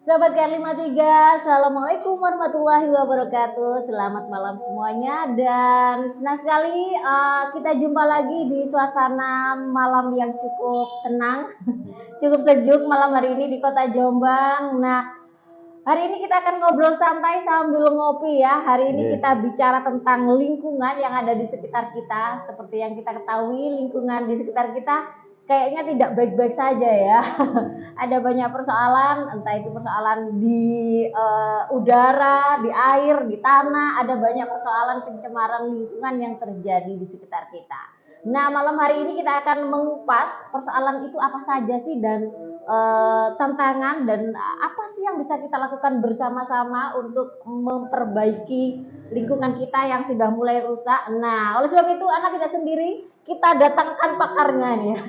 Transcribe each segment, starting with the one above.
Sahabat KR53, Assalamualaikum warahmatullahi wabarakatuh. Selamat malam semuanya dan senang sekali kita jumpa lagi di suasana malam yang cukup tenang, cukup sejuk malam hari ini di kota Jombang. Nah, hari ini kita akan ngobrol santai sambil ngopi ya. Hari ini kita bicara tentang lingkungan yang ada di sekitar kita. Seperti yang kita ketahui, lingkungan di sekitar kita kayaknya tidak baik-baik saja ya. Ada banyak persoalan, entah itu persoalan di udara, di air, di tanah. Ada banyak persoalan pencemaran lingkungan yang terjadi di sekitar kita. Nah, malam hari ini kita akan mengupas persoalan itu apa saja sih dan tantangan dan apa sih yang bisa kita lakukan bersama-sama untuk memperbaiki lingkungan kita yang sudah mulai rusak. Nah, oleh sebab itu anak tidak sendiri, kita datangkan pakarnya nih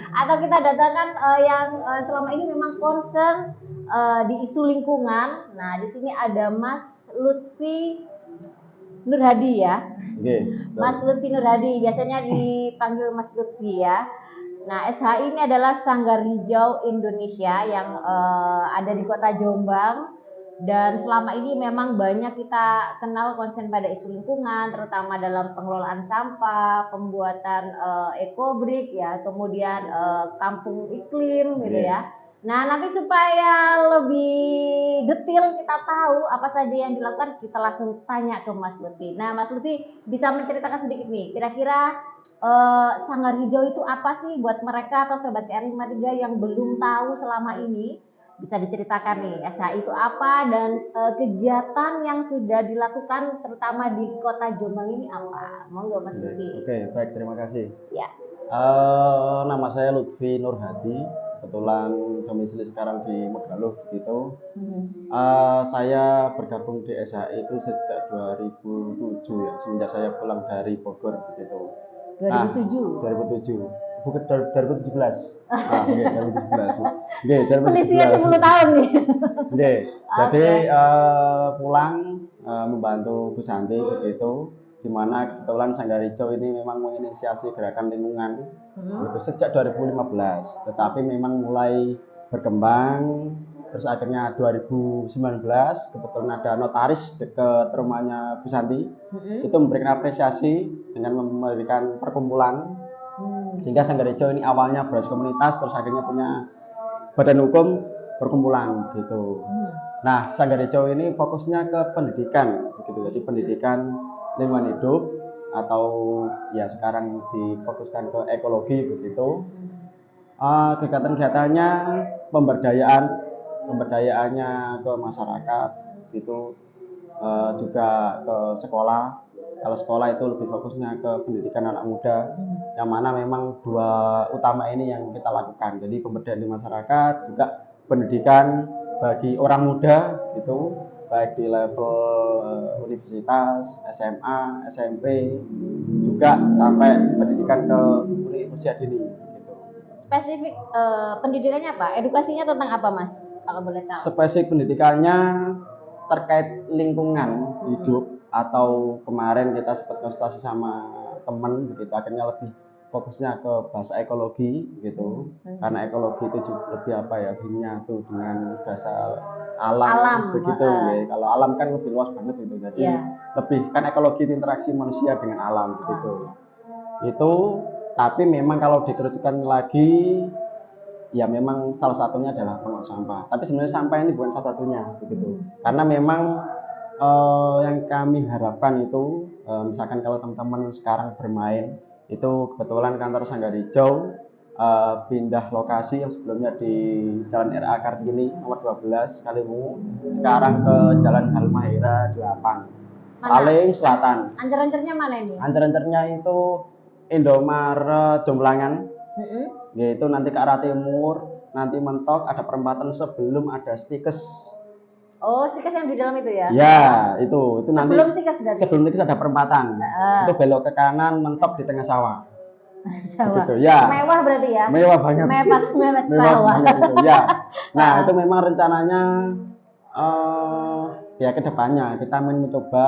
atau kita datangkan yang selama ini memang concern di isu lingkungan. Nah, di sini ada Mas Lutfi Nur Hadi ya. Mas Lutfi Nur Hadi, biasanya dipanggil Mas Lutfi ya. Nah, SHI ini adalah Sanggar Hijau Indonesia yang ada di kota Jombang. Dan selama ini memang banyak kita kenal konsen pada isu lingkungan, terutama dalam pengelolaan sampah, pembuatan ekobrik ya, kemudian kampung iklim gitu ya. Nah, nanti supaya lebih detail kita tahu apa saja yang dilakukan, kita langsung tanya ke Mas Lutfi. Nah, Mas Lutfi bisa menceritakan sedikit nih, kira-kira Sanggar Hijau itu apa sih buat mereka atau sobat KR53 yang belum tahu selama ini? Bisa diceritakan nih, SHI itu apa dan kegiatan yang sudah dilakukan terutama di kota Jombang ini apa? Monggo Mas Lutfi. Oke, baik, terima kasih. Ya. Nama saya Lutfi Nur Hadi, kebetulan domisili sekarang di Megaluh gitu. Saya bergabung di SHI itu sejak 2007 ya, semenjak saya pulang dari Bogor gitu. 2007. 2007. Bukan 2017. Nah, oke, 2017. Oke, Selisihnya 10 2017. tahun nih. Oke, jadi pulang membantu Bu Santi begitu, di mana kebetulan Sanggar Hijau ini memang menginisiasi gerakan lingkungan itu sejak 2015, tetapi memang mulai berkembang. Terus akhirnya 2019 kebetulan ada notaris dekat rumahnya Bu Santi, itu memberikan apresiasi dengan memberikan perkumpulan, sehingga Sanggar Hijau ini awalnya beras komunitas, terus akhirnya punya badan hukum perkumpulan gitu. Nah, Sanggar Hijau ini fokusnya ke pendidikan begitu. Jadi pendidikan lingkungan hidup atau ya sekarang difokuskan ke ekologi begitu. Kegiatan-kegiatannya pemberdayaannya ke masyarakat gitu, juga ke sekolah. Kalau sekolah itu lebih fokusnya ke pendidikan anak muda, yang mana memang dua utama ini yang kita lakukan. Jadi pemberdayaan di masyarakat, juga pendidikan bagi orang muda gitu, baik di level universitas, SMA, SMP, juga sampai pendidikan ke usia dini gitu. Spesifik pendidikannya apa? Edukasinya tentang apa, Mas? Kalau boleh tahu. Spesifik pendidikannya terkait lingkungan hidup, atau kemarin kita sempat konsultasi sama teman begitu, akhirnya lebih fokusnya ke bahasa ekologi gitu, karena ekologi itu juga lebih apa ya, menyatu dengan bahasa alam begitu ya. Kalau alam kan lebih luas banget gitu, jadi lebih kan ekologi itu interaksi manusia dengan alam begitu itu. Tapi memang kalau dikerucutkan lagi, ya memang salah satunya adalah pengolah sampah. Tapi sebenarnya sampah ini bukan salah satunya begitu, karena memang yang kami harapkan itu misalkan kalau teman-teman sekarang bermain itu, kebetulan kantor Sanggar Hijau pindah lokasi yang sebelumnya di Jalan RA Kartini nomor 12 Kaliwungu, sekarang ke Jalan Halmahera 8 paling selatan. Ancer-ancernya mana ini? Ancer-ancernya itu Indomaret Jomblangan. Yaitu nanti ke arah timur, nanti mentok ada perempatan sebelum ada Stikes. Oh, Stikes yang di dalam itu ya? Ya, itu nanti sebelum Stikes berarti? Sebelum Stikes ada perempatan. Itu belok ke kanan, mentok di tengah sawah. Sawah. Gitu, ya. Mewah berarti ya? Mewah banget. Mewah sawah. Banget itu, ya. Nah, itu memang rencananya ya kedepannya kita mencoba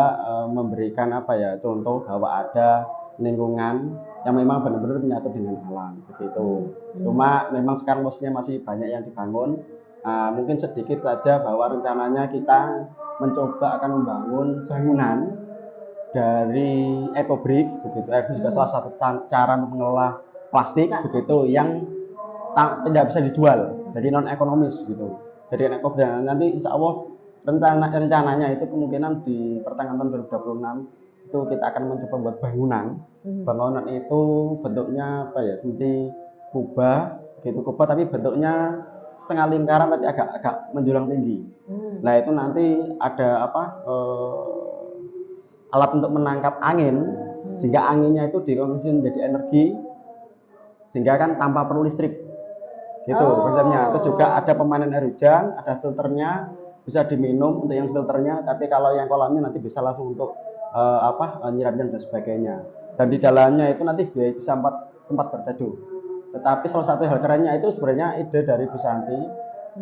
memberikan apa ya, contoh bahwa ada lingkungan yang memang benar-benar menyatu dengan alam begitu. Cuma memang sekarang posisinya masih banyak yang dibangun, Mungkin sedikit saja bahwa rencananya kita mencoba akan membangun bangunan dari ekobrik begitu. Itu juga salah satu cara untuk mengelola plastik begitu yang tidak bisa dijual, jadi non ekonomis gitu. Jadi ekobrik nanti insya Allah rencananya itu kemungkinan di pertengahan tahun 2026 itu kita akan mencoba buat bangunan. Bangunan itu bentuknya apa ya, seperti kubah gitu, kubah tapi bentuknya setengah lingkaran tapi agak menjulang tinggi. Nah itu nanti ada alat untuk menangkap angin, sehingga anginnya itu dikonversi menjadi energi, sehingga kan tanpa perlu listrik gitu konsepnya. Itu juga ada pemanen air hujan, ada filternya, bisa diminum untuk yang filternya, tapi kalau yang kolamnya nanti bisa langsung untuk nyiramnya dan sebagainya. Dan di dalamnya itu nanti bisa tempat berteduh. Tetapi salah satu hal kerennya itu sebenarnya ide dari Bu Santi,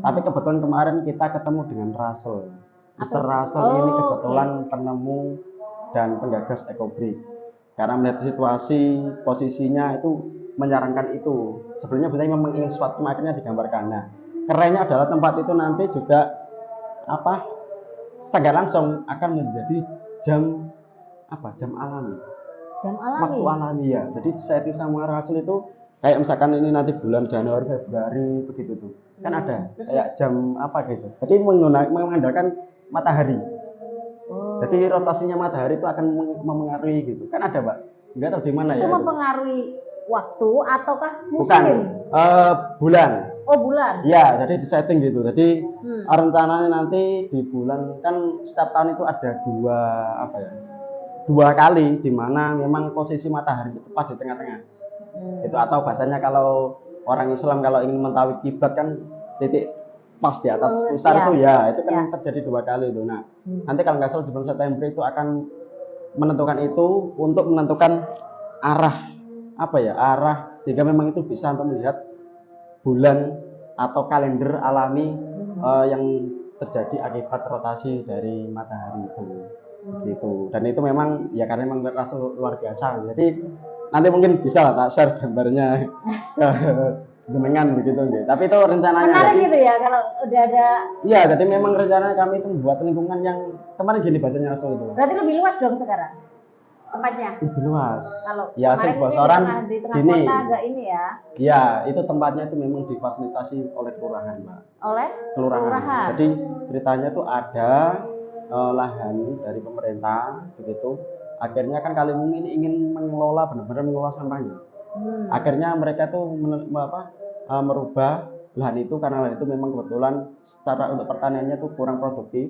tapi kebetulan kemarin kita ketemu dengan Russell. Mr. Russell ini kebetulan penemu dan penggagas ekobrik. Karena melihat situasi posisinya itu menyarankan itu. Sebenarnya kita memang ingin sesuatu, akhirnya digambarkan. Nah, kerennya adalah tempat itu nanti juga secara langsung akan menjadi jam alami. Jam alami. Waktu alami ya. Jadi saya sama Rasul itu kayak misalkan ini nanti bulan Januari Februari begitu tuh. Kan ada kayak jam gitu. Jadi mengandalkan matahari. Jadi rotasinya matahari itu akan memengaruhi gitu. Kan ada, Mbak. Enggak tahu di mana ya. Itu mempengaruhi waktu ataukah musim? Bukan. Bulan. Oh, bulan. Ya, jadi di setting gitu. Jadi rencananya nanti di bulan, kan setiap tahun itu ada dua kali di mana memang posisi matahari tepat di tengah-tengah. Itu atau bahasanya kalau orang Islam kalau ingin mengetahui kiblat kan titik pas di atas pusar itu ya, itu kan terjadi dua kali itu. Nah, nanti kalau nggak salah di bulan September itu akan menentukan itu untuk menentukan arah sehingga memang itu bisa untuk melihat bulan atau kalender alami yang terjadi akibat rotasi dari matahari itu gitu. Dan itu memang ya karena memang rasa luar biasa. Jadi nanti mungkin bisa lah tak share gambarnya dengan begitu gitu. Tapi itu rencananya menarik gitu ya kalau udah ada. Iya, jadi memang rencananya kami itu membuat lingkungan yang kemarin gini bahasanya Rasul itu. Berarti lebih luas dong sekarang tempatnya? Lebih luas. Kalau ya bosoran di tengah kota agak ini ya. Iya, itu tempatnya itu memang difasilitasi oleh kelurahan, Mbak. Oleh kelurahan. Jadi ceritanya tuh ada lahan dari pemerintah begitu. Akhirnya kan Kaliwungu ini ingin mengelola benar-benar mengelola sampahnya. Akhirnya mereka tuh merubah lahan itu karena lahan itu memang kebetulan secara untuk pertaniannya tuh kurang produktif.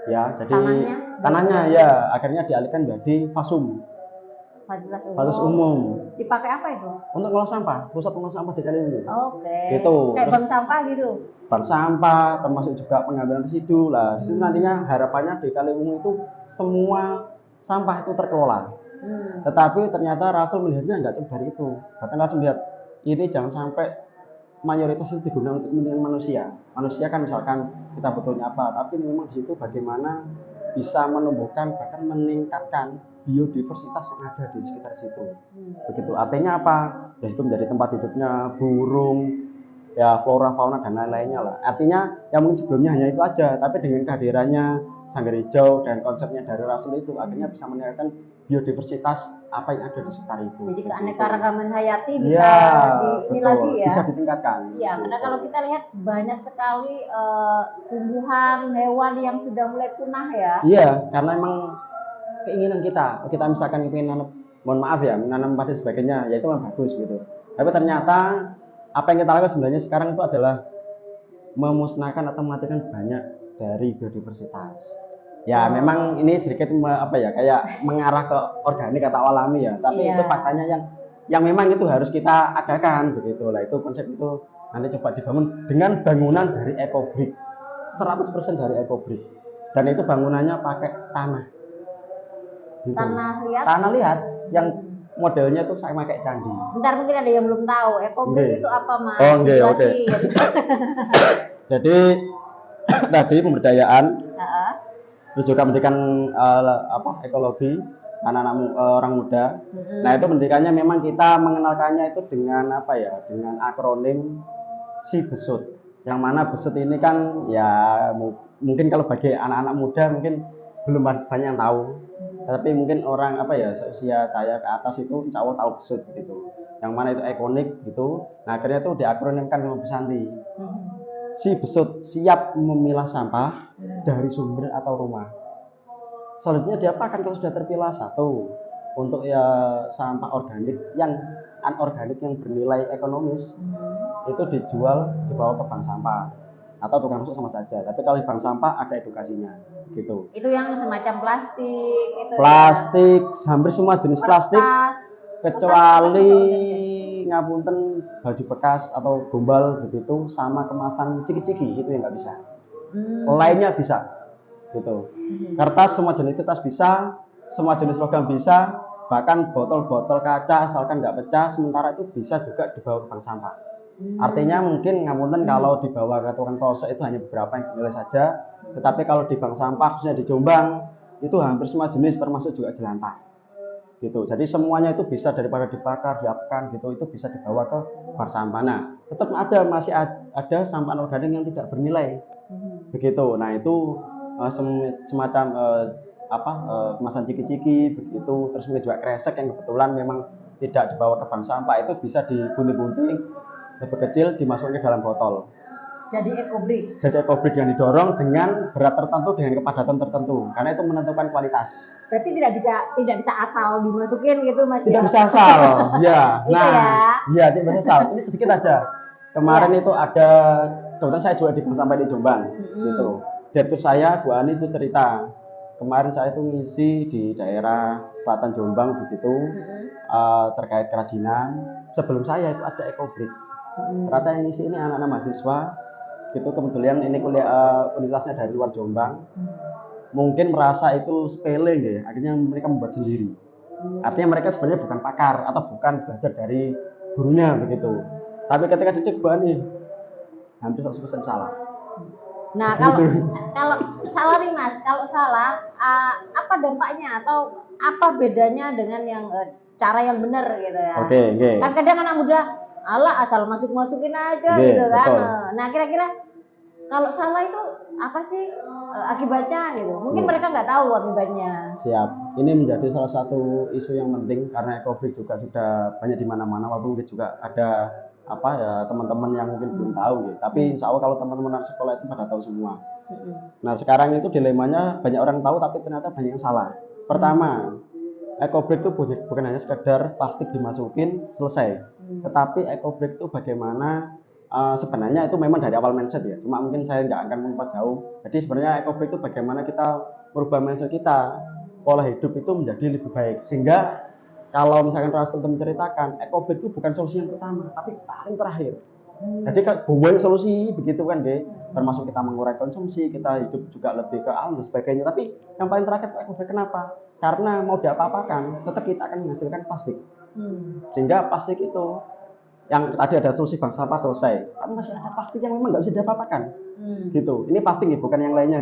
Ya, jadi tanahnya ya akhirnya dialihkan jadi fasilitas umum. Dipakai apa itu? Untuk ngolah sampah, pusat pengolah sampah di Kaliwungu. Oke. Gitu. Kayak bank sampah gitu. Bank sampah, termasuk juga pengambilan residu lah. Di situ nantinya harapannya di Kaliwungu itu semua sampah itu terkelola. Tetapi ternyata Rasul melihatnya nggak cukup dari itu. Bahkan Rasul melihat ini jangan sampai mayoritas itu digunakan untuk kepentingan manusia. Manusia kan misalkan kita butuhnya apa, tapi memang di situ bagaimana bisa menumbuhkan bahkan meningkatkan biodiversitas yang ada di sekitar situ. Begitu artinya apa? Ya itu menjadi tempat hidupnya burung, ya flora, fauna dan lain-lainnya lah. Artinya yang mungkin sebelumnya hanya itu aja, tapi dengan kehadirannya Sanggar Hijau dan konsepnya dari Rasul itu akhirnya bisa meningkatkan biodiversitas apa yang ada di sekitar itu. Jadi keanekaragaman hayati bisa lagi ya. Bisa ditingkatkan. Iya, karena kalau kita lihat banyak sekali tumbuhan, hewan yang sudah mulai punah ya. Iya, karena memang keinginan kita misalkan ingin menanam padi sebagainya, ya itu memang bagus gitu. Tapi ternyata apa yang kita lakukan sebenarnya sekarang itu adalah memusnahkan atau mematikan banyak dari biodiversitas. Ya memang ini sedikit kayak mengarah ke organik atau alami ya, tapi itu faktanya yang memang itu harus kita adakan begitu lah. Itu konsep itu nanti coba dibangun dengan bangunan dari ekobrik, 100% dari ekobrik, dan itu bangunannya pakai tanah gitu. Tanah liat yang modelnya tuh saya pakai candi. Sebentar, mungkin ada yang belum tahu ekobrik itu apa, Mas? Oke. Jadi tadi pemberdayaan, terus juga pendidikan ekologi anak-anak orang muda. Nah itu pendidikannya memang kita mengenalkannya itu dengan dengan akronim SIBESUT. Yang mana besut ini kan ya mungkin kalau bagi anak-anak muda mungkin belum banyak yang tahu. Tapi mungkin orang apa ya seusia saya ke atas itu insya Allah tahu besut gitu. Yang mana itu ikonik gitu. Nah akhirnya itu diakronimkan sama Bu Santi. Si besut siap memilah sampah dari sumber atau rumah. Selanjutnya diapakan kalau sudah terpilah? Satu, untuk ya sampah organik yang anorganik yang bernilai ekonomis itu dibawa ke bank sampah atau tukang rusuk sama saja. Tapi kalau di bank sampah ada edukasinya gitu. Itu yang semacam plastik itu Plastik, hampir semua jenis plastik kecuali ngapunten baju bekas atau gombal begitu sama kemasan ciki-ciki itu yang nggak bisa. Lainnya bisa gitu. Kertas semua jenis kertas bisa, semua jenis logam bisa, bahkan botol-botol kaca asalkan nggak pecah sementara itu bisa juga dibawa ke bank sampah. Artinya mungkin ngapunten kalau dibawa ke tukang prosek itu hanya beberapa yang dinilai saja, tetapi kalau di bank sampah khususnya di Jombang itu hampir semua jenis termasuk juga jelantah gitu. Jadi semuanya itu bisa daripada dibakar, diapakan gitu itu bisa dibawa ke bank sampah. Nah tetap masih ada sampah organik yang tidak bernilai begitu. Nah itu semacam kemasan ciki-ciki begitu, terus juga kresek yang kebetulan memang tidak dibawa ke bank sampah itu bisa dibunting-bunting lebih kecil dimasukkan ke dalam botol. Jadi ekobrik. Jadi ekobrik yang didorong dengan berat tertentu dengan kepadatan tertentu karena itu menentukan kualitas. Berarti tidak bisa asal dimasukin gitu Mas. Tidak bisa asal, ya. Nah, ya tidak bisa asal. Ini sedikit aja. Kemarin itu ada, kebetulan saya juga di bank sampah di Jombang, gitu. Direktur saya Bu Ani itu cerita. Kemarin saya itu ngisi di daerah selatan Jombang begitu terkait kerajinan. Sebelum saya itu ada ekobrik. Ternyata yang ngisi ini anak-anak mahasiswa gitu, kebetulan ini kuliah universitasnya dari luar Jombang. Mungkin merasa itu sepele ya, akhirnya mereka membuat sendiri. Artinya mereka sebenarnya bukan pakar atau bukan belajar dari gurunya begitu. Tapi ketika dicek nih hampir 100% salah. Nah, kalau salah nih Mas, kalau salah apa dampaknya atau apa bedanya dengan yang cara yang benar gitu ya? Oke. Kan kadang anak muda ala asal masukin aja gitu kan. Betul. Nah, kira-kira kalau salah itu apa sih akibatnya gitu? Mungkin mereka nggak tahu akibatnya. Siap. Ini menjadi salah satu isu yang penting karena ekobrik juga sudah banyak di mana-mana, walaupun juga ada teman-teman yang mungkin belum tahu gitu. Tapi insya Allah kalau teman-teman anak sekolah itu pada tahu semua. Nah sekarang itu dilemanya banyak orang tahu tapi ternyata banyak yang salah. Pertama, ekobrik itu bukan hanya sekedar plastik dimasukin selesai, tetapi ekobrik itu bagaimana sebenarnya itu memang dari awal mindset ya. Cuma mungkin saya nggak akan mempas jauh. Jadi sebenarnya ekobrik itu bagaimana kita merubah mindset kita, pola hidup itu menjadi lebih baik sehingga kalau misalkan Rasul menceritakan, ekobrik itu bukan solusi yang pertama, tapi paling terakhir. Jadi banyak solusi begitu kan, termasuk kita mengurangi konsumsi, kita hidup juga lebih ke alam dan sebagainya. Tapi yang paling terakhir itu ekobrik kenapa? Karena mau diapa-apakan, tetap kita akan menghasilkan plastik. Sehingga plastik itu yang tadi ada solusi bank sampah selesai, tapi masih ada plastik yang memang nggak bisa diapa-apakan. Gitu. Ini plastik bukan yang lainnya,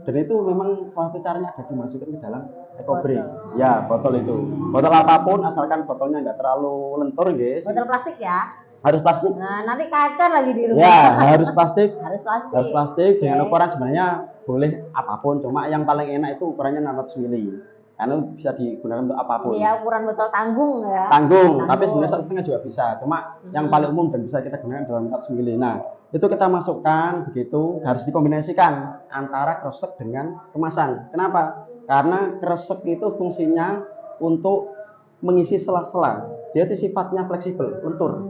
Dan itu memang salah satu caranya ada dimasukkan ke dalam ekobrik. Ya, botol itu. Botol apapun asalkan botolnya nggak terlalu lentur, guys. Botol plastik ya. Harus plastik. Nah, nanti kaca lagi di rumah. Ya, harus plastik. Harus plastik. Harus plastik dengan ukuran sebenarnya boleh apapun, cuma yang paling enak itu ukurannya 600 ml. Karena bisa digunakan untuk apapun. Iya, ukuran botol tanggung ya. Tanggung. Tapi sebenarnya 1,5 juga bisa. Cuma yang paling umum dan bisa kita gunakan dalam 400 ml. Nah, itu kita masukkan begitu, harus dikombinasikan antara kresek dengan kemasan. Kenapa? Karena kresek itu fungsinya untuk mengisi sela-sela. Dia itu sifatnya fleksibel, lentur.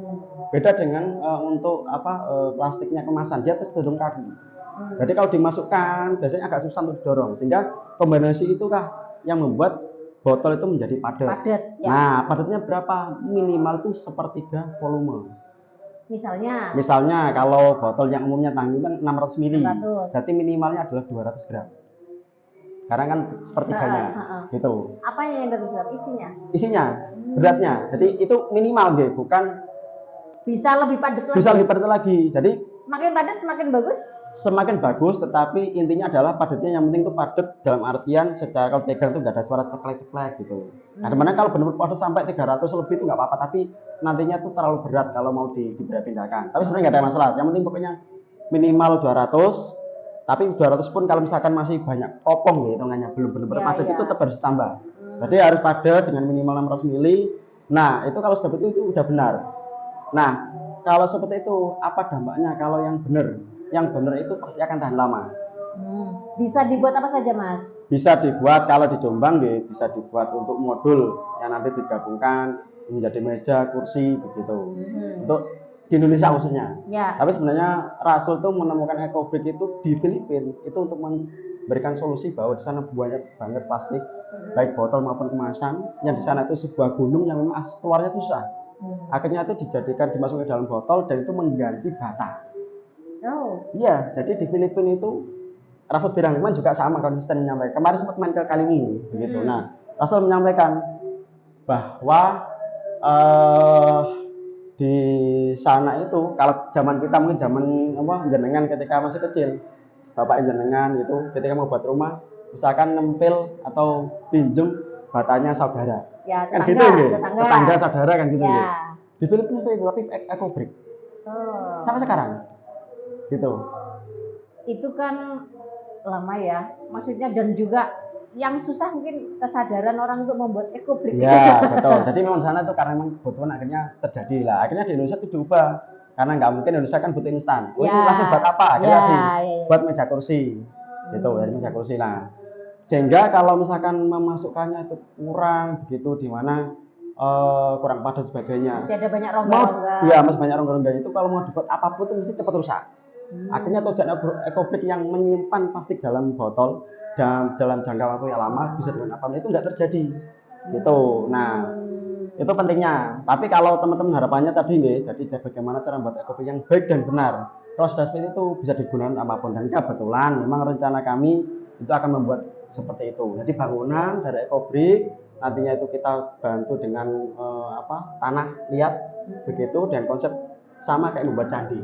Beda dengan untuk plastiknya kemasan, dia cenderung kaku. Jadi kalau dimasukkan biasanya agak susah untuk didorong, sehingga kombinasi itukah yang membuat botol itu menjadi padat. Ya. Nah, padatnya berapa? Minimal itu sepertiga volume. Misalnya kalau botol yang umumnya tanggung kan 600 ml. 600. Berarti minimalnya adalah 200 gram. Karena kan sepertiganya. Gitu. Apanya yang 200 gram? Isinya, beratnya. Jadi itu minimal bukan bisa lebih padat lagi. Bisa lebih padat lagi. Jadi semakin padat semakin bagus. Semakin bagus, tetapi intinya adalah padatnya yang penting itu padat dalam artian secara kalau pegang itu nggak ada suara ceklek-ceklek gitu. Nah, sebenarnya kalau benar-benar padat sampai 300 lebih itu nggak apa-apa, tapi nantinya itu terlalu berat kalau mau dipindahkan. Tapi sebenarnya nggak ada masalah. Yang penting pokoknya minimal 200, tapi 200 pun kalau misalkan masih banyak kopong gitu hitungannya belum benar-benar padat itu tetap harus ditambah. Jadi harus padat dengan minimal 600 mili. Nah, itu kalau seperti itu udah benar. Nah, kalau seperti itu apa dampaknya kalau yang benar? Yang benar itu pasti akan tahan lama. Bisa dibuat apa saja, Mas? Bisa dibuat kalau di Jombang bisa dibuat untuk modul yang nanti digabungkan menjadi meja, kursi begitu. Untuk di Indonesia khususnya. Ya. Tapi sebenarnya Rasul tuh menemukan EcoBrick itu di Filipina itu untuk memberikan solusi bahwa di sana banyak banget plastik, baik botol maupun kemasan, yang di sana itu sebuah gunung yang memang keluarnya itu susah. Akhirnya itu dijadikan dimasukkan ke dalam botol dan itu mengganti bata. Iya, jadi di Filipina itu Rasul Birahman juga sama konsisten menyampaikan. Kemarin sempat main ke Kaliwungu begitu. Nah, Rasul menyampaikan bahwa di sana itu kalau zaman kita mungkin zaman jenengan ketika masih kecil, bapak jenengan gitu ketika mau buat rumah misalkan nempel atau pinjem batanya saudara. Ya, kan gitu gitu. Tetangga saudara kan gitu. Ya. Di Filipina itu tapi EcoBrick. Sampai sekarang. Gitu. Itu kan lama ya. Maksudnya dan juga yang susah mungkin kesadaran orang untuk membuat EcoBrick. Ya, betul. Jadi memang sana tuh karena memang kebutuhan akhirnya terjadi lah. Akhirnya di Indonesia itu diubah. Karena nggak mungkin Indonesia kan butuh instan. Oh, ini langsung buat apa? Akhirnya buat meja kursi. Gitu, dari meja kursi. Nah, sehingga kalau misalkan memasukkannya itu kurang begitu di mana kurang padat sebagainya. Masih ada banyak rongga-rongga. Iya, masih banyak rongga-rongga itu kalau mau dibuat apapun itu mesti cepat rusak. Akhirnya tujuan EcoBrick yang menyimpan plastik dalam botol dan dalam jangka waktu yang lama bisa dengan apa itu nggak terjadi gitu. Nah, itu pentingnya. Tapi kalau teman-teman harapannya tadi nih, jadi bagaimana cara membuat EcoBrick yang baik dan benar. Kalau sudah seperti itu bisa digunakan apapun dan kebetulan memang rencana kami itu akan membuat seperti itu. Jadi bangunan dari EcoBrick nantinya itu kita bantu dengan tanah liat begitu dan konsep sama kayak membuat candi.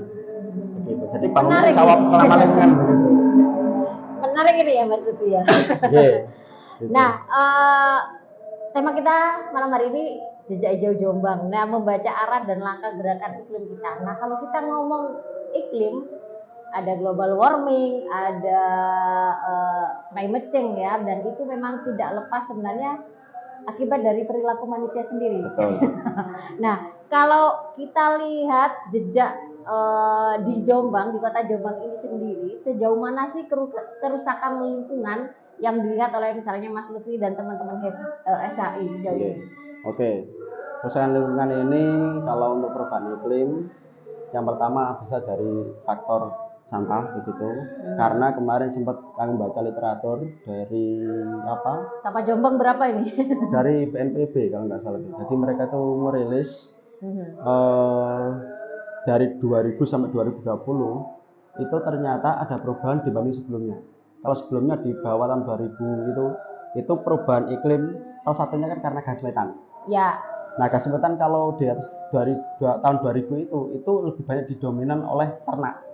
Begitu. Jadi bangunan jawab ramah lingkungan begitu. Menarik ini ya Mas Lutfi ya. Gitu. Nah, tema kita malam hari ini Jejak Hijau Jombang. Nah, membaca arah dan langkah gerakan iklim kita. Nah, kalau kita ngomong iklim, ada global warming, ada climate change ya, dan itu memang tidak lepas sebenarnya akibat dari perilaku manusia sendiri. Betul. Nah, kalau kita lihat jejak di Jombang, di kota Jombang ini sendiri, sejauh mana sih kerusakan lingkungan yang dilihat oleh misalnya Mas Lutfi dan teman-teman SHI sejauh ini? Oke. Kerusakan lingkungan ini kalau untuk perubahan iklim, yang pertama bisa dari faktor sampah begitu. Karena kemarin sempat kami baca literatur dari Sampah Jombang berapa ini? Dari BNPB kalau nggak salah. Jadi mereka tuh merilis dari 2000 sampai 2020 itu ternyata ada perubahan dibanding sebelumnya. Kalau sebelumnya di bawah tahun 2000 itu perubahan iklim salah satunya kan karena gas metan. Ya. Nah, gas metan kalau di atas tahun 2000 itu lebih banyak didominan oleh ternak.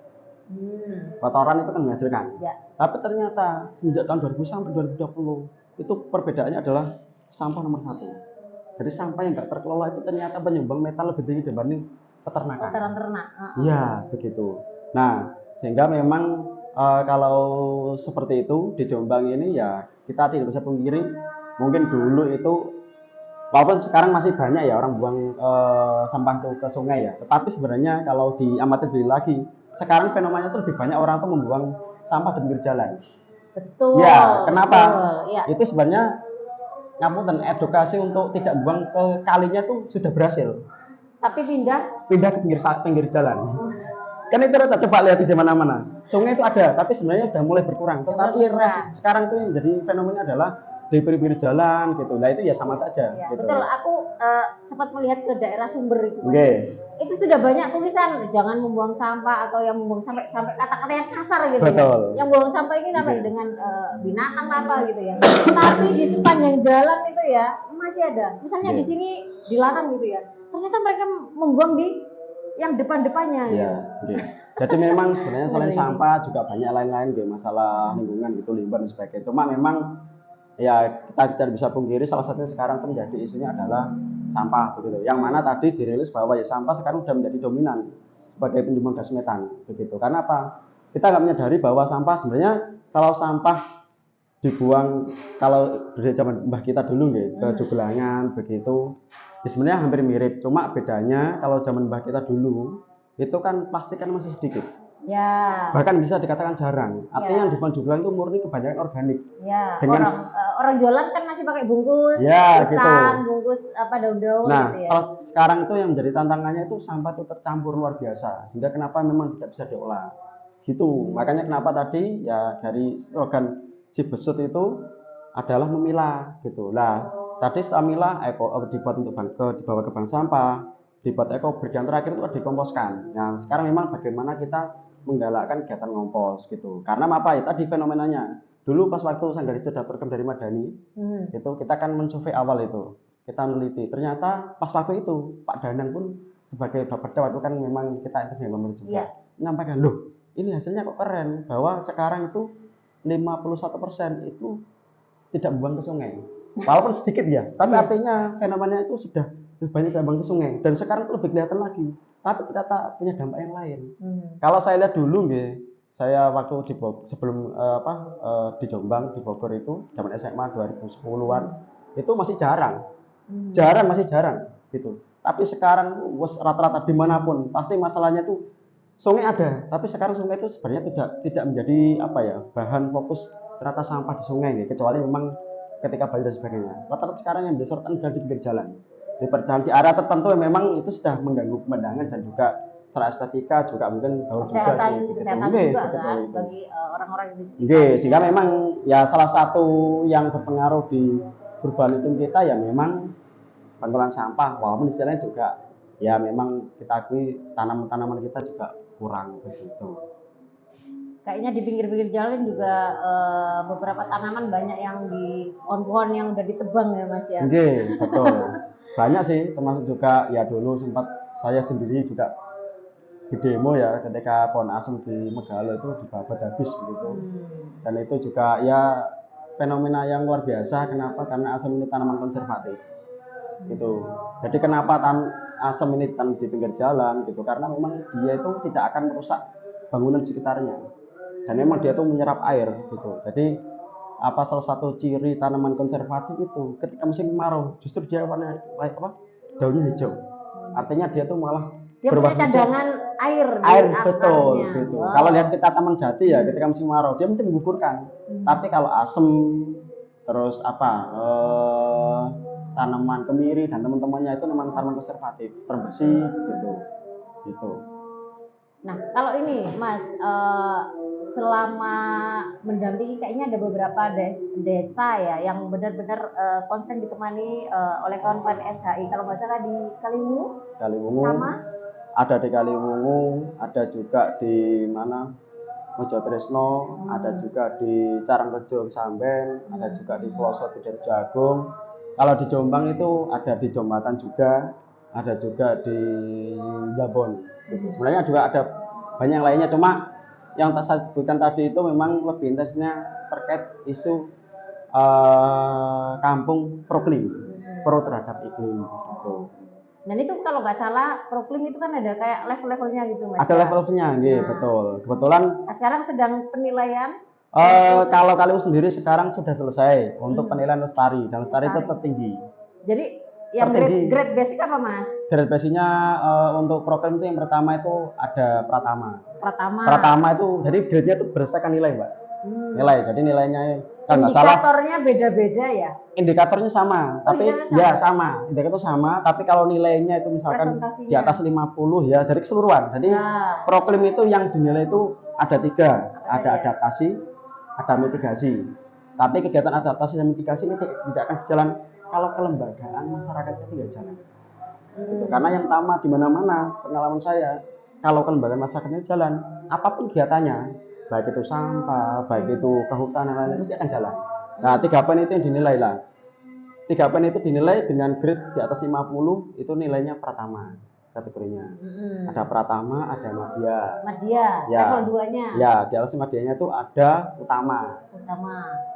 Kotoran itu kan menghasilkan. Ya. Tapi ternyata sejak tahun 2000 sampai 2020 itu perbedaannya adalah sampah nomor 1. Jadi sampah yang nggak terkelola itu ternyata penyumbang metan lebih tinggi dibanding peternakan. Kotoran ternak. Iya, begitu. Nah, sehingga memang kalau seperti itu di Jombang ini ya kita tidak bisa pungkiri mungkin dulu itu walaupun sekarang masih banyak ya orang buang sampah itu ke sungai ya, tetapi sebenarnya kalau diamati lebih lagi sekarang fenomenanya itu lebih banyak orang tuh membuang sampah di pinggir jalan. Betul. Ya, kenapa? Betul, ya. Itu sebenarnya dan edukasi untuk tidak buang ke kalinya tuh sudah berhasil. Tapi pindah ke pinggir jalan. Kan itu rata coba lihat di mana-mana. Sungai itu ada, tapi sebenarnya sudah mulai berkurang. Tetapi sekarang tuh yang jadi fenomena adalah di pinggir jalan gitu. Nah itu ya sama saja. Ya, gitu. Betul. Aku sempat melihat ke daerah Sumber itu. Itu sudah banyak tulisan jangan membuang sampah atau yang membuang sampai kata-kata yang kasar gitu. Betul. Ya. Yang buang sampah ini sampai dengan binatang apa gitu ya. Tapi di sepanjang jalan itu ya masih ada. Misalnya di sini dilarang gitu ya. Ternyata mereka membuang di yang depan-depannya. Iya. Gitu. Jadi memang sebenarnya selain sampah juga banyak lain-lain gitu, masalah lingkungan gitu, limbah dan sebagainya. Cuma memang ya kita tidak bisa pungkiri salah satunya sekarang terjadi isunya adalah sampah begitu. Yang mana tadi dirilis bahwa ya sampah sekarang sudah menjadi dominan sebagai penyumbang gas metan begitu. Karena apa? Kita nggak menyadari bahwa sampah sebenarnya kalau sampah dibuang kalau dari zaman mbah kita dulu nggih ke Jogelangan begitu ya sebenarnya hampir mirip, cuma bedanya kalau zaman mbah kita dulu itu kan plastik kan masih sedikit. Ya. Bahkan bisa dikatakan jarang. Artinya yang di Jogelangan itu murni kebanyakan organik. Ya. Dengan orang jualan kan masih pakai bungkus ya, pisang, gitu. bungkus apa daun-daun Nah, gitu ya. Sekarang itu yang menjadi tantangannya itu sampah itu tercampur luar biasa. Sehingga kenapa memang tidak bisa diolah. Gitu. Makanya kenapa tadi ya dari slogan Cibesut itu adalah memilah gitu. Lah, tadi setelah milah dibuat untuk dibawa ke bank sampah, dibuat ekobrik, yang terakhir itu dikomposkan. Nah, sekarang memang bagaimana kita menggalakkan kegiatan ngompos gitu. Karena apa ya tadi fenomenanya. Dulu pas waktu Sanggar Hijau program dari Madani, itu kita kan mensurvei awal itu. Kita meneliti. Ternyata pas waktu itu Pak Danang pun sebagai Bapeda waktu kan memang kita itu juga menyampaikan, loh ini hasilnya kok keren bahwa sekarang itu 51% itu tidak buang ke sungai. Walaupun sedikit ya, tapi artinya fenomena itu sudah lebih banyak buang ke sungai dan sekarang itu lebih kelihatan lagi. Tapi ternyata punya dampak yang lain. Kalau saya lihat dulu saya waktu sebelum di Jombang di Bogor itu zaman SMA 2010-an itu masih jarang. Masih jarang gitu. Tapi sekarang rata-rata dimanapun pasti masalahnya tuh sungai ada, tapi sekarang sungai itu sebenarnya tidak menjadi bahan fokus ternyata sampah di sungai gitu, kecuali memang ketika banjir dan sebagainya. Rata-rata sekarang yang besar kan di pinggir jalan, di area tertentu yang memang itu sudah mengganggu pemandangan dan juga secara estetika juga mungkin bau juga sih. Kesehatan juga kan bagi orang-orang di sekitar. Sehingga memang ya salah satu yang berpengaruh di perubahan iklim kita ya memang pengolahan sampah, walaupun istilahnya juga ya memang kita akui tanaman-tanaman kita juga kurang begitu. Kayaknya di pinggir-pinggir jalan juga beberapa tanaman banyak yang di pohon-pohon yang udah ditebang ya Mas ya. Betul. Banyak sih, termasuk juga ya dulu sempat saya sendiri juga di demo ya ketika pohon asem di Megalo itu dibabat habis begitu. Dan itu juga ya fenomena yang luar biasa. Kenapa? Karena asem ini tanaman konservatif. Gitu. Jadi kenapa asem ini ditanam di pinggir jalan gitu? Karena memang dia itu tidak akan merusak bangunan sekitarnya. Dan memang dia tuh menyerap air gitu. Jadi salah satu ciri tanaman konservatif itu ketika musim kemarau justru dia warna daunnya hijau. Artinya dia tuh malah punya cadangan air betul gitu. Wow. Kalau lihat kita taman jati ya ketika musim kemarau dia mesti menggugurkan. Tapi kalau asem terus tanaman kemiri dan teman-temannya itu memang tanaman konservatif, terbersih gitu. Nah, kalau ini Mas selama mendampingi kayaknya ada beberapa desa ya yang benar-benar konsen ditemani oleh kawan-kawan SHI. Kalau nggak salah di Kaliwungu sama ada di Kaliwungu, ada juga di mana Mojo Tresno, ada juga di Carangrejo Samben, ada juga di Ploso Tudar Jagung. Kalau di Jombang itu ada di Jombatan juga, ada juga di Jabon. Sebenarnya juga ada banyak yang lainnya, cuma yang saya sebutkan tadi itu memang lebih intensnya terkait isu kampung proklim, pro terhadap iklim gitu. Dan itu kalau nggak salah proklim itu kan ada kayak level-levelnya gitu Mas. Ada levelnya, betul. Kebetulan. Nah, sekarang sedang penilaian. Kalau Kaliwungu sendiri sekarang sudah selesai untuk penilaian lestari dan lestari itu tertinggi. Jadi yang grade basic apa Mas? Grade basicnya untuk proklim itu yang pertama itu ada Pratama. Pratama itu jadi grade-nya itu berdasarkan nilai Mbak. Nilai, jadi nilainya indikatornya beda-beda ya? Indikatornya sama, tapi ya sama. Indikator sama, tapi kalau nilainya itu misalkan di atas 50 ya dari keseluruhan. Jadi proklim itu yang dinilai itu ada 3, ada adaptasi, ada mitigasi. Tapi kegiatan adaptasi dan mitigasi ini tidak akan berjalan kalau kelembagaan masyarakatnya tidak jalan. Gitu. Karena yang utama di mana-mana pengalaman saya, kalau kelembagaan masyarakatnya jalan, apapun kegiatannya, baik itu sampah, baik itu kehutanan, lain-lain pasti akan jalan. Nah, 3 poin itu yang dinilai lah. 3 poin itu dinilai dengan grade di atas 50 itu nilainya Pratama kategorinya. Ada Pratama, ada Madya. Ya, level 2-nya. Ya, di atas Madyanya itu ada Utama.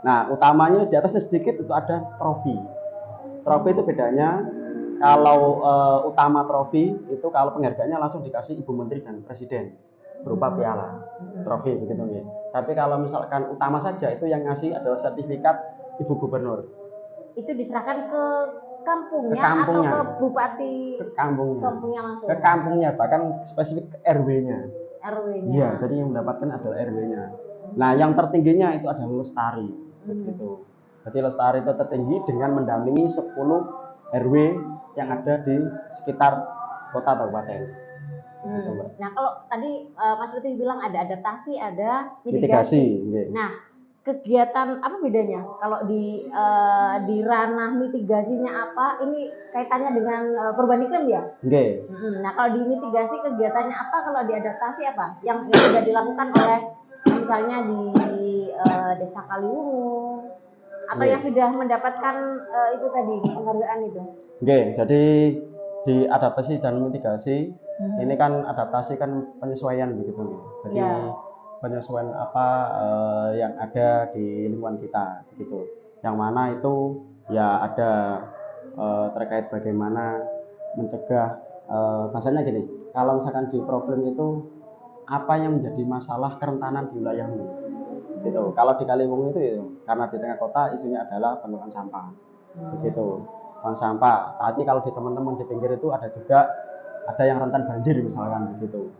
Nah, utamanya di atasnya sedikit itu ada trofi. Trofi itu bedanya kalau utama trofi itu kalau penghargaannya langsung dikasih Ibu Menteri dan Presiden berupa piala, trofi begitu ya. Tapi kalau misalkan utama saja itu yang ngasih adalah sertifikat Ibu Gubernur. Itu diserahkan ke kampungnya, Ke kampungnya. atau ke bupati? Ke kampungnya. Kampungnya langsung. Ke kampungnya, bahkan spesifik ke RW-nya. RW-nya. Iya, jadi yang mendapatkan adalah RW-nya. Nah, yang tertingginya itu adalah lestari, begitu. Jadi lestari itu tertinggi dengan mendampingi 10 RW yang ada di sekitar kota atau kabupaten. Gitu, Mbak. Nah, kalau tadi Mas Lutfi bilang ada adaptasi, ada Mitigasi. mitigasi. Nah, kegiatan apa bedanya? Kalau di ranah mitigasinya apa? Ini kaitannya dengan perubahan iklim ya? Nggih. Nah, kalau di mitigasi kegiatannya apa? Kalau di adaptasi apa? Yang sudah dilakukan oleh misalnya di Desa Kaliwungu, atau yang sudah mendapatkan itu tadi penghargaan itu? Oke, jadi di adaptasi dan mitigasi ini kan adaptasi kan penyesuaian begitu. Jadi penyesuaian apa yang ada di lingkungan kita begitu. Yang mana itu ya ada terkait bagaimana mencegah bahasanya gini. Kalau misalkan di problem itu apa yang menjadi masalah kerentanan di wilayahmu gitu. Kalau di Kaliwungu itu ya, karena di tengah kota isunya adalah pengelolaan sampah begitu, sampah. Tapi kalau di teman-teman di pinggir itu ada juga ada yang rentan banjir misalkan begitu.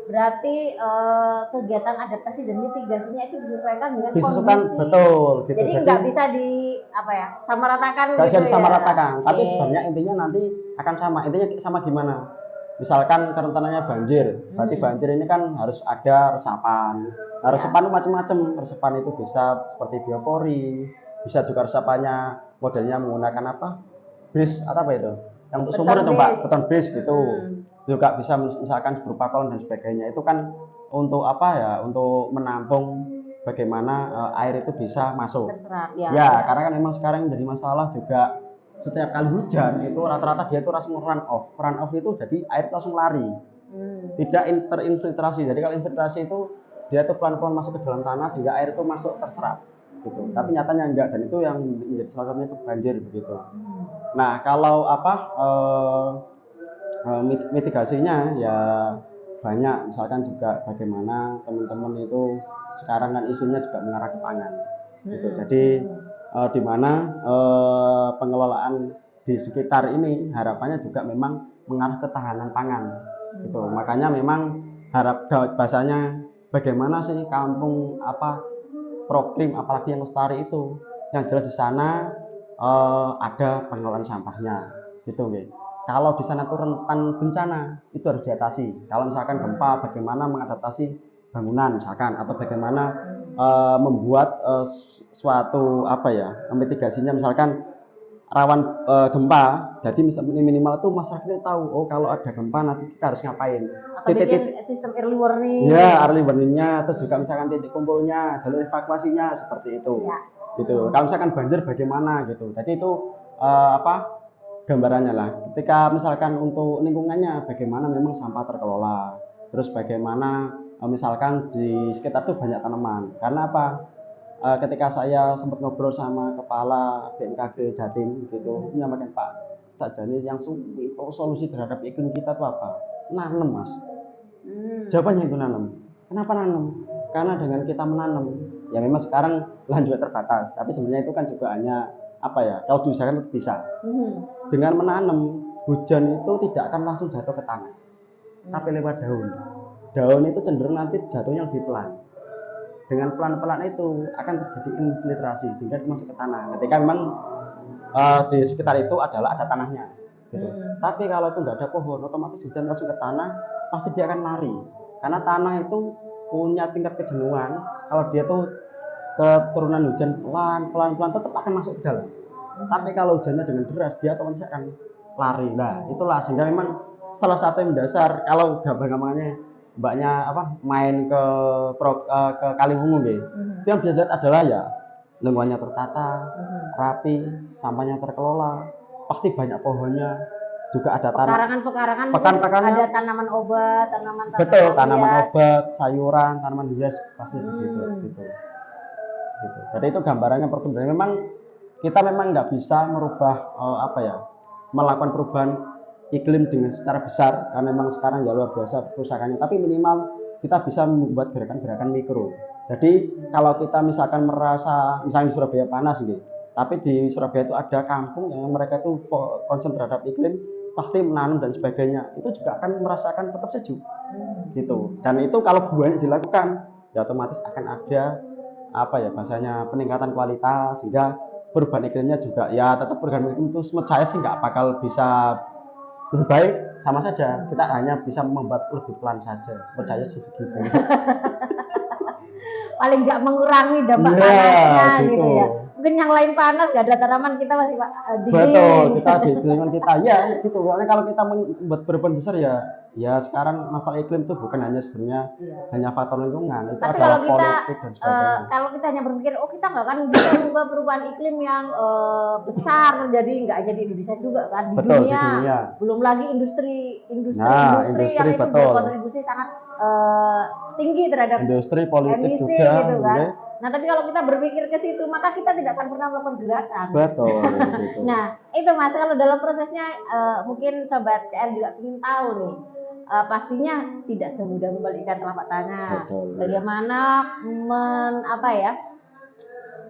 Berarti kegiatan adaptasi dan mitigasinya itu disesuaikan dengan Disesuaikan, kondisi. betul gitu. Jadi nggak bisa di apa ya, samaratakan Nggak gitu bisa disamaratakan, ya. tapi sebenarnya intinya nanti akan sama. Intinya sama gimana? Misalkan kerentanannya banjir, berarti banjir ini kan harus ada resapan. Nah, resapan macam-macam. Resapan itu bisa seperti biopori, bisa juga resapannya modelnya menggunakan apa? Base atau apa itu? Yang untuk sumur itu Mbak, beton base gitu. Juga bisa misalkan berupa kolon dan sebagainya. Itu kan untuk apa ya? Untuk menampung bagaimana air itu bisa masuk. Terserap, ya, karena kan memang sekarang jadi masalah juga setiap kali hujan itu rata-rata dia itu langsung run off itu jadi air itu langsung lari, tidak terinfiltrasi. Jadi kalau infiltrasi itu dia tuh pelan-pelan masuk ke dalam tanah sehingga air itu masuk terserap gitu. Tapi nyatanya enggak, dan itu yang menjadi salah satunya itu banjir begitu. Nah, kalau apa mitigasinya ya banyak, misalkan juga bagaimana teman-teman itu sekarang kan isunya juga mengarah ke pangan gitu. Jadi di mana pengelolaan di sekitar ini harapannya juga memang mengarah ke ketahanan pangan gitu. Makanya memang bahasanya bagaimana sih kampung apa program apalagi yang lestari itu yang jelas di sana ada pengelolaan sampahnya gitu gitu. Kalau di sana tuh rentan bencana itu harus diatasi. Kalau misalkan gempa, bagaimana mengadaptasi bangunan misalkan, atau bagaimana membuat suatu apa ya mitigasinya, misalkan rawan gempa, jadi minimal itu masyarakat itu tahu, oh kalau ada gempa nanti kita harus ngapain. Atau bikin sistem early warning. Ya, early warningnya, terus juga misalkan titik kumpulnya, jalur evakuasinya seperti itu. Gitu. Kalau misalkan banjir bagaimana gitu. Jadi itu apa gambarannya lah. Ketika misalkan untuk lingkungannya bagaimana memang sampah terkelola, terus bagaimana misalkan di sekitar itu banyak tanaman. Karena apa? Ketika saya sempat ngobrol sama kepala BMKG Jatim gitu, menyampaikan Pak Sajani yang solusi terhadap iklim kita itu apa? Nanam Mas. Jawabannya itu nanam. Kenapa nanam? Karena dengan kita menanam, ya memang sekarang lahan juga terbatas, tapi sebenarnya itu kan juga hanya apa ya? Kalau diusahakan bisa. Dengan menanam, hujan itu tidak akan langsung jatuh ke tanah, tapi lewat daun. Daun itu cenderung nanti jatuhnya lebih pelan. Dengan pelan-pelan itu akan terjadi infiltrasi sehingga masuk ke tanah. Ketika memang di sekitar itu adalah ada tanahnya. Gitu. Tapi kalau itu nggak ada pohon, otomatis hujan langsung ke tanah, pasti dia akan lari. Karena tanah itu punya tingkat kejenuhan. Kalau dia tuh keturunan hujan pelan-pelan tetap akan masuk ke dalam. Tapi kalau hujannya dengan deras, dia otomatis akan lari. Nah, itulah sehingga memang salah satu yang mendasar kalau gampang-gampangnya mbaknya apa main ke Kaliwungu gitu. Yang bisa dilihat adalah ya lingkungannya tertata, rapi, sampahnya terkelola, pasti banyak pohonnya, juga ada pekarangan, ada tanaman obat, betul, tanaman obat, sayuran, tanaman hias pasti begitu gitu. Jadi itu gambarannya pertumbuhan. Memang kita memang nggak bisa merubah apa ya melakukan perubahan iklim dengan secara besar karena memang sekarang ya luar biasa kerusakannya, tapi minimal kita bisa membuat gerakan-gerakan mikro. Jadi kalau kita misalkan merasa misalnya di Surabaya panas gitu, tapi di Surabaya itu ada kampung yang mereka itu concern terhadap iklim, pasti menanam dan sebagainya, itu juga akan merasakan tetap sejuk gitu. Dan itu kalau banyak dilakukan ya otomatis akan ada apa ya bahasanya peningkatan kualitas, sehingga perubahan iklimnya juga ya tetap perubahan iklim itu menurut saya sih nggak bakal bisa lebih baik, sama saja kita hanya bisa membuat lebih pelan saja, percaya sih begitu. Paling nggak mengurangi dampak panasnya gitu ya. Mungkin yang lain panas gak ada tanaman, kita masih dingin. Betul, kita di lingkungan kita ya gitu. Soalnya kalau kita membuat perubahan besar ya sekarang masalah iklim itu bukan hanya sebenarnya hanya faktor lingkungan, itu tapi adalah kalau kita politik dan sebagainya. kalau kita hanya berpikir oh kita nggak akan bisa mengubah perubahan iklim yang besar, jadi nggak aja di Indonesia juga kan, di Betul, dunia. di dunia. Belum lagi industri Nah, industri, yang itu betul. berkontribusi sangat tinggi terhadap industri politik emisi juga gitu kan. ya. Nah, tapi kalau kita berpikir ke situ, maka kita tidak akan pernah melakukan gerakan. Betul. Gitu. Nah, itu Mas, kalau dalam prosesnya mungkin Sobat CR juga ingin tahu nih, pastinya tidak semudah membalikkan telapak tangan. Betul. Bagaimana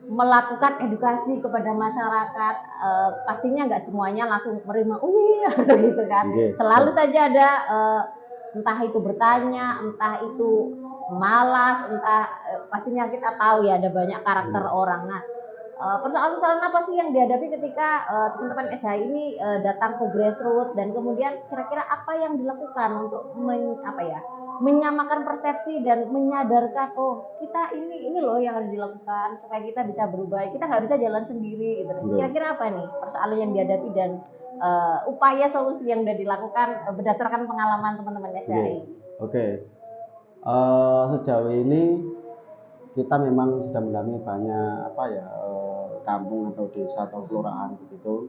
melakukan edukasi kepada masyarakat, pastinya nggak semuanya langsung menerima, oh iya gitu kan. Selalu saja ada entah itu bertanya, entah itu malas, entah pastinya kita tahu ya ada banyak karakter orang. Nah, persoalan-persoalan apa sih yang dihadapi ketika teman-teman SHI ini datang ke grassroots, dan kemudian kira-kira apa yang dilakukan untuk menyamakan persepsi dan menyadarkan oh kita ini loh yang harus dilakukan supaya kita bisa berubah, kita nggak bisa jalan sendiri gitu. Kira-kira apa nih persoalan yang dihadapi dan upaya solusi yang sudah dilakukan berdasarkan pengalaman teman-teman SHI? Oke. Sejauh ini kita memang sudah mendampingi banyak kampung atau desa atau kelurahan begitu,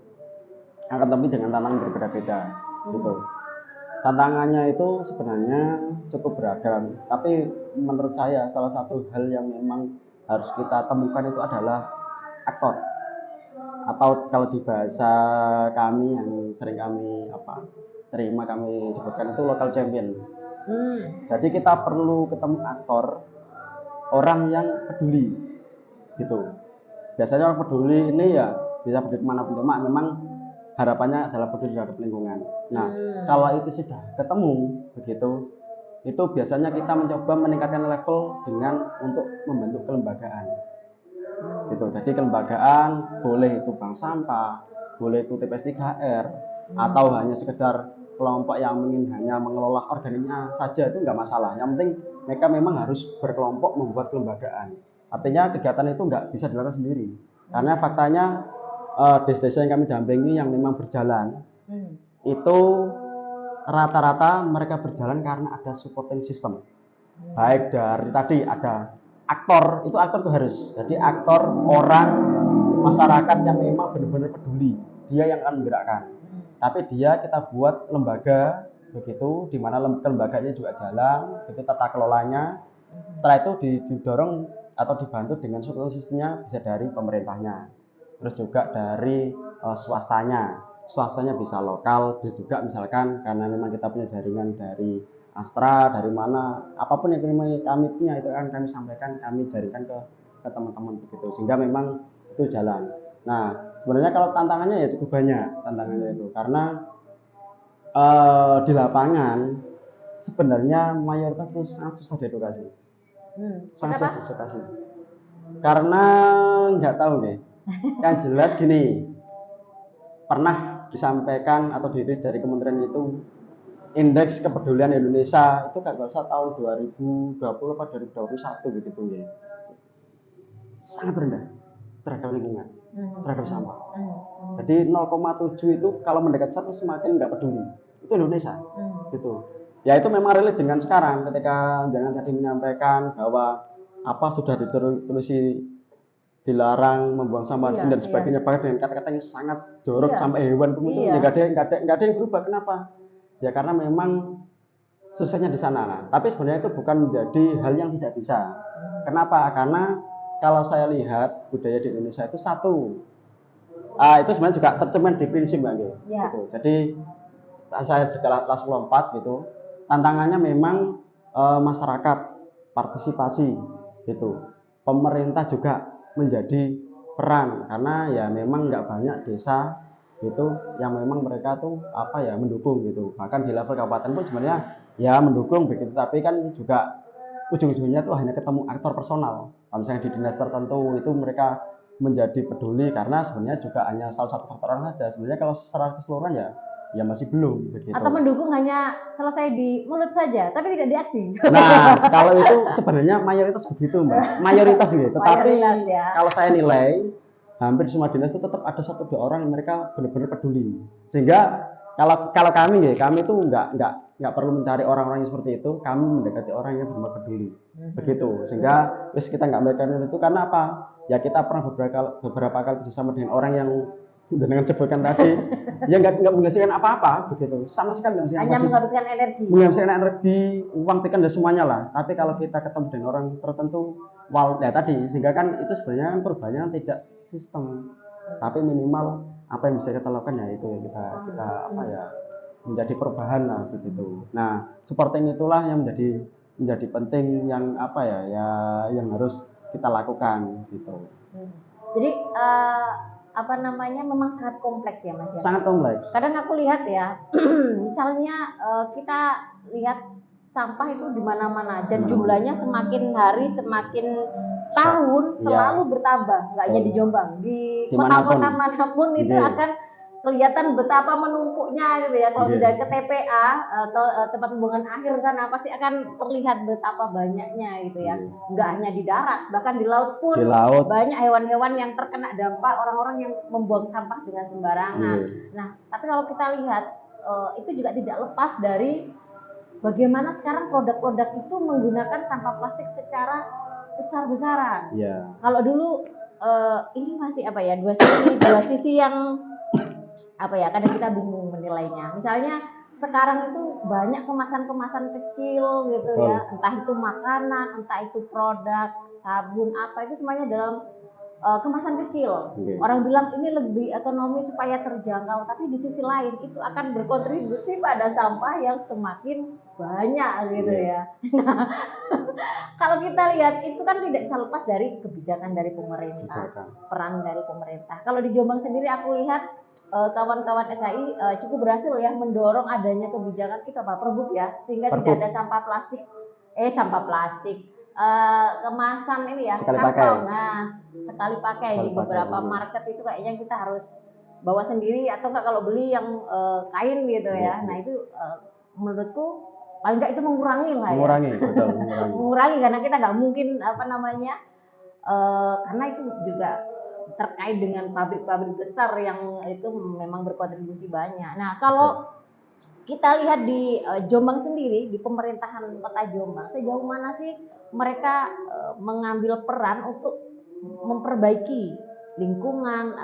akan tapi dengan tantangan berbeda-beda gitu. Tantangannya itu sebenarnya cukup beragam, tapi menurut saya salah satu hal yang memang harus kita temukan itu adalah aktor, atau kalau di bahasa kami yang sering kami terima kami sebutkan itu local champion. Jadi kita perlu ketemu aktor, orang yang peduli gitu. Biasanya orang peduli ini ya bisa peduli kemanapun, cuma memang harapannya adalah peduli terhadap lingkungan. Nah, kalau itu sudah ketemu begitu, itu biasanya kita mencoba meningkatkan level dengan untuk membentuk kelembagaan gitu. Jadi kelembagaan boleh itu bank sampah, boleh itu TPS 3R, atau hanya sekedar kelompok yang ingin hanya mengelola organiknya saja, itu nggak masalah. Yang penting mereka memang harus berkelompok membuat kelembagaan. Artinya kegiatan itu nggak bisa dilakukan sendiri, karena faktanya desa-desa yang kami dampingi yang memang berjalan itu rata-rata mereka berjalan karena ada supporting system, baik dari tadi ada aktor, itu aktor itu harus jadi aktor orang masyarakat yang memang benar-benar peduli, dia yang akan menggerakkan. Tapi dia kita buat lembaga begitu, di mana lembaganya juga jalan, itu tata kelolanya. Setelah itu didorong atau dibantu dengan supporting sistemnya, bisa dari pemerintahnya, terus juga dari swastanya bisa lokal, bisa juga misalkan karena memang kita punya jaringan dari Astra, dari mana, apapun yang kami punya itu akan kami sampaikan, kami jaringkan ke teman-teman begitu, sehingga memang itu jalan. Nah, sebenarnya kalau tantangannya ya cukup banyak tantangannya itu, karena di lapangan sebenarnya mayoritas itu sangat susah diedukasi. Sangat susah diedukasi. Karena nggak tahu nih. Yang jelas gini, pernah disampaikan atau dirilis dari kementerian itu indeks kepedulian Indonesia itu kalau salah tahun 2020 atau 2021 begitu ya. Sangat rendah terhadap lingkungan, terhadap sampah. Jadi 0,7 itu kalau mendekat 1 semakin nggak peduli. Itu Indonesia, gitu. Ya itu memang relate dengan sekarang ketika jangan tadi menyampaikan bahwa sudah ditulis dilarang membuang sampah dan sebagainya, bahkan dengan kata-kata yang sangat jorok sampai hewan pun itu nggak ada yang berubah. Kenapa? Ya karena memang suksesnya di sana. Nah, tapi sebenarnya itu bukan menjadi hal yang tidak bisa. Kenapa? Karena kalau saya lihat budaya di Indonesia itu satu, Itu sebenarnya juga tercermin di prinsip Mbak Nggih. Ya. Gitu. Jadi saya juga kelas 4 gitu. Tantangannya memang masyarakat partisipasi gitu. Pemerintah juga menjadi peran karena ya memang nggak banyak desa gitu yang memang mereka tuh apa ya mendukung gitu. Bahkan di level kabupaten pun sebenarnya ya mendukung begitu, tapi kan juga ujung-ujungnya tuh hanya ketemu aktor personal. Kalau misalnya di dinas tertentu itu mereka menjadi peduli karena sebenarnya juga hanya salah satu faktor orang saja. Sebenarnya kalau secara keseluruhan ya masih belum begitu. Atau mendukung hanya selesai di mulut saja, tapi tidak di aksi. Nah, kalau itu sebenarnya mayoritas begitu, Mbak. Mayoritas gitu. Tetapi ya. kalau saya nilai hampir semua dinas itu tetap ada 1-2 orang yang mereka benar-benar peduli. Sehingga kalau kami ya, kami itu nggak perlu mencari orang-orang yang seperti itu, kami mendekati orang yang benar-benar peduli. Begitu. Sehingga wis kita nggak melakukan itu karena apa? Ya kita pernah beberapa kali bersama dengan orang yang dengan sebutkan tadi ya nggak menghasilkan apa-apa begitu, sama sekali nggak hanya menghabiskan energi, uang pikan dan semuanya lah. Tapi kalau kita ketemu dengan orang tertentu ya tadi, sehingga kan itu sebenarnya kan perubahannya tidak sistem, tapi minimal apa yang bisa kita lakukan ya itu yang kita apa ya menjadi perubahan lah begitu. Nah supporting itulah yang menjadi penting, yang apa ya yang harus kita lakukan gitu. Jadi apa namanya memang sangat kompleks ya Mas ya. Sangat kompleks. Kadang aku lihat ya, misalnya kita lihat sampah itu di mana-mana dan jumlahnya semakin hari semakin tahun selalu bertambah, nggak hanya di Jombang, di kota-kota manapun itu akan kelihatan betapa menumpuknya gitu ya. Kalau sudah ke TPA atau tempat pembuangan akhir sana pasti akan terlihat betapa banyaknya gitu ya. Nggak hanya di darat, bahkan di laut pun banyak hewan-hewan yang terkena dampak orang-orang yang membuang sampah dengan sembarangan. Nah, tapi kalau kita lihat itu juga tidak lepas dari bagaimana sekarang produk-produk itu menggunakan sampah plastik secara besar-besaran. Kalau dulu ini masih apa ya, dua sisi yang apa ya, kadang kita bingung menilainya. Misalnya sekarang itu banyak kemasan-kemasan kecil gitu ya, entah itu makanan, entah itu produk, sabun, apa itu semuanya dalam kemasan kecil. Orang bilang ini lebih ekonomi supaya terjangkau, tapi di sisi lain itu akan berkontribusi pada sampah yang semakin banyak gitu ya. Nah, kalau kita lihat itu kan tidak bisa lepas dari kebijakan dari pemerintah, peran dari pemerintah. Kalau di Jombang sendiri aku lihat kawan-kawan SHI cukup berhasil ya mendorong adanya kebijakan itu apa Pergub ya, sehingga tidak ada sampah plastik kemasan ini ya kantong. Nah, sekali pakai di beberapa market itu kayaknya kita harus bawa sendiri atau enggak kalau beli yang kain gitu ya. Nah, itu menurutku paling enggak itu mengurangi lah ya. Mengurangi karena kita nggak mungkin apa namanya karena itu juga terkait dengan pabrik-pabrik besar yang itu memang berkontribusi banyak. Nah, kalau kita lihat di Jombang sendiri, di pemerintahan Kota Jombang, sejauh mana sih mereka mengambil peran untuk memperbaiki lingkungan?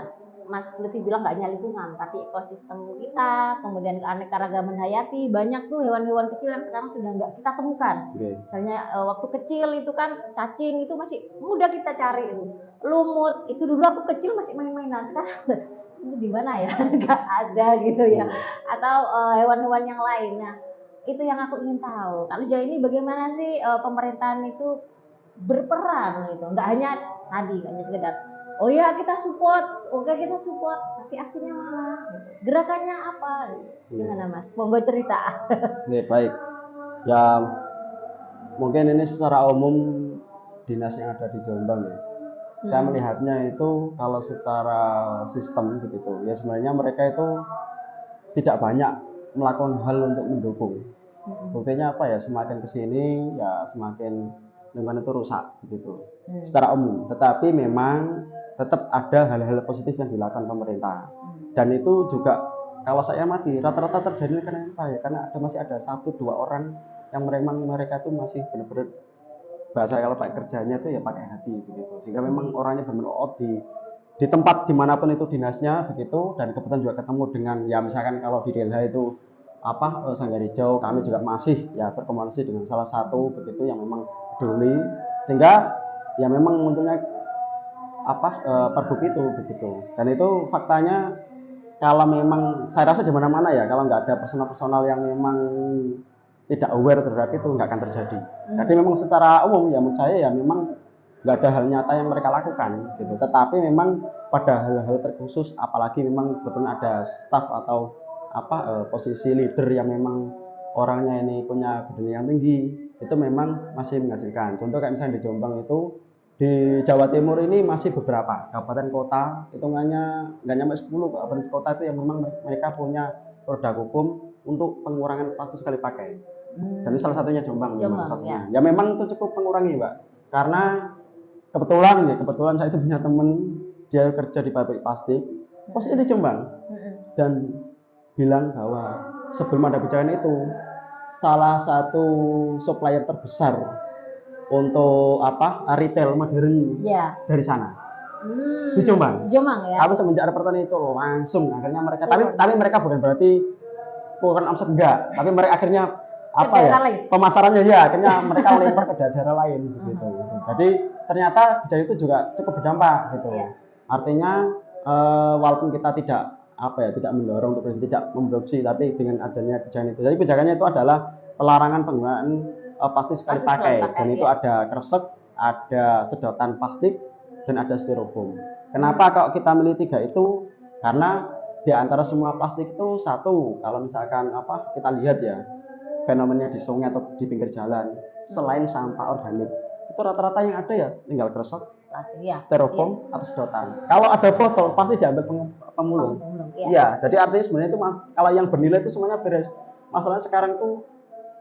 Mas Lutfi bilang nggak hanya lingkungan, tapi ekosistem kita, kemudian keanekaragaman hayati, banyak tuh hewan-hewan kecil yang sekarang sudah nggak kita temukan. Misalnya waktu kecil itu kan cacing itu masih mudah kita cari, lumut itu dulu aku kecil masih main-mainan, sekarang itu di mana ya? Nggak ada gitu ya. Atau hewan-hewan yang lain. Nah, itu yang aku ingin tahu. Kalau sejauh ini bagaimana sih pemerintahan itu berperan gitu? Nggak hanya tadi, nggak hanya sekedar oh ya kita support, oke kita support, tapi aksinya mana? Gerakannya apa? Gimana Mas? Monggo cerita. Baik. Ya mungkin ini secara umum dinas yang ada di Jombang ya. Saya melihatnya itu kalau secara sistem begitu ya sebenarnya mereka itu tidak banyak melakukan hal untuk mendukung. Buktinya apa ya, semakin kesini ya semakin lingkungan itu rusak begitu secara umum. Tetapi memang tetap ada hal-hal positif yang dilakukan pemerintah, dan itu juga kalau saya amati rata-rata terjadi kenapa ya, karena masih ada 1-2 orang yang memang mereka itu masih benar-benar bahasa kalau pakai kerjanya itu ya pakai hati begitu, sehingga memang orangnya benar-benar di tempat dimanapun itu dinasnya begitu. Dan kebetulan juga ketemu dengan ya misalkan kalau di Delha itu Sanggar Hijau, kami juga masih ya berkomunikasi dengan salah satu begitu yang memang peduli, sehingga ya memang munculnya Pergub itu begitu. Dan itu faktanya kalau memang saya rasa di mana-mana ya, kalau nggak ada personal-personal yang memang tidak aware terhadap itu nggak akan terjadi. Jadi memang secara umum ya menurut saya ya memang nggak ada hal nyata yang mereka lakukan gitu. Tetapi memang pada hal-hal terkhusus, apalagi memang betul ada staff atau posisi leader yang memang orangnya ini punya budaya yang tinggi, itu memang masih menghasilkan. Contoh kayak misalnya di Jombang itu, di Jawa Timur ini masih beberapa kabupaten kota, hitungannya nggak nyampe 10 kabupaten kota itu yang memang mereka punya produk hukum untuk pengurangan plastik sekali pakai. Dan itu salah satunya Jombang memang satunya. Ya memang itu cukup mengurangi, Mbak. Karena kebetulan saya itu punya temen, dia kerja di pabrik plastik, posisinya di Jombang, dan bilang bahwa sebelum ada kebijakan itu, salah satu supplier terbesar untuk retail modern dari sana di Jombang. Ya. Tapi semenjak ada pertemuan itu langsung akhirnya mereka, tapi mereka bukan berarti omset enggak, tapi mereka akhirnya pemasarannya ya akhirnya mereka lempar ke daerah lain gitu. Jadi ternyata kebijakan itu juga cukup berdampak gitu. Artinya walaupun kita tidak mendorong untuk tidak memproduksi, tapi dengan adanya kebijakan itu. Jadi kebijakannya itu adalah pelarangan penggunaan plastik sekali pakai, dan itu ada kresek, ada sedotan plastik, dan ada styrofoam. Kenapa kalau kita milih 3 itu? Karena di antara semua plastik itu satu, kalau misalkan kita lihat ya fenomena di sungai atau di pinggir jalan, selain sampah organik, itu rata-rata yang ada ya tinggal kresek, styrofoam atau sedotan. Kalau ada botol pasti diambil pemulung. Iya, jadi artinya sebenarnya itu kalau yang bernilai itu semuanya beres. Masalahnya sekarang tuh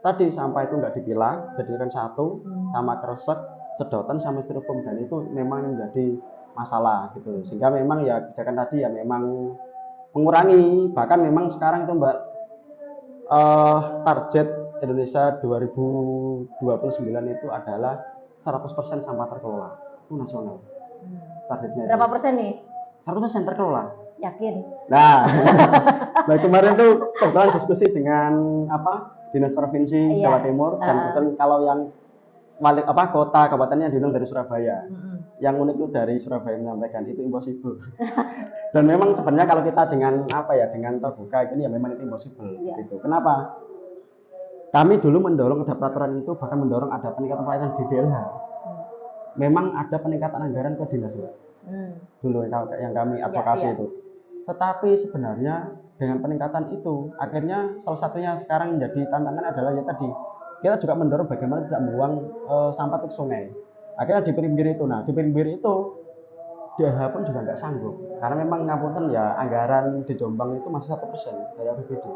tadi sampah itu nggak dipilah, jadikan satu, sama kresek, sedotan sama styrofoam, dan itu memang menjadi masalah gitu. Sehingga memang ya kebijakan tadi ya memang mengurangi, bahkan memang sekarang itu Mbak, target Indonesia 2029 itu adalah 100% sampah terkelola. Itu nasional. Targetnya. Berapa persen nih? 100% terkelola. Yakin? Nah, kemarin tuh kebetulan diskusi dengan Dinas Provinsi Jawa Timur, dan kebetulan kalau yang kota kabupatennya diundang dari Surabaya. Yang unik itu dari Surabaya menyampaikan itu impossible. Dan memang sebenarnya kalau kita dengan dengan terbuka ini ya memang itu impossible gitu. Kenapa? Kami dulu mendorong ada peraturan itu, bahkan mendorong ada peningkatan pelayanan di DLH. Memang ada peningkatan anggaran ke dinas dulu yang kami advokasi itu. Tetapi sebenarnya dengan peningkatan itu, akhirnya salah satunya sekarang menjadi tantangan adalah ya tadi, kita juga mendorong bagaimana tidak membuang sampah ke sungai. Akhirnya di pinggir itu, DLH pun juga nggak sanggup, karena memang ngapunten ya anggaran di Jombang itu masih 1% dari APBD.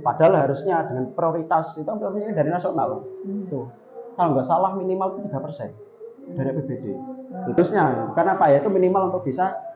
Padahal harusnya dengan prioritas itu prioritasnya dari nasional. Tuh, kalau nggak salah minimal 3% dari APBD. Terusnya, karena itu minimal untuk bisa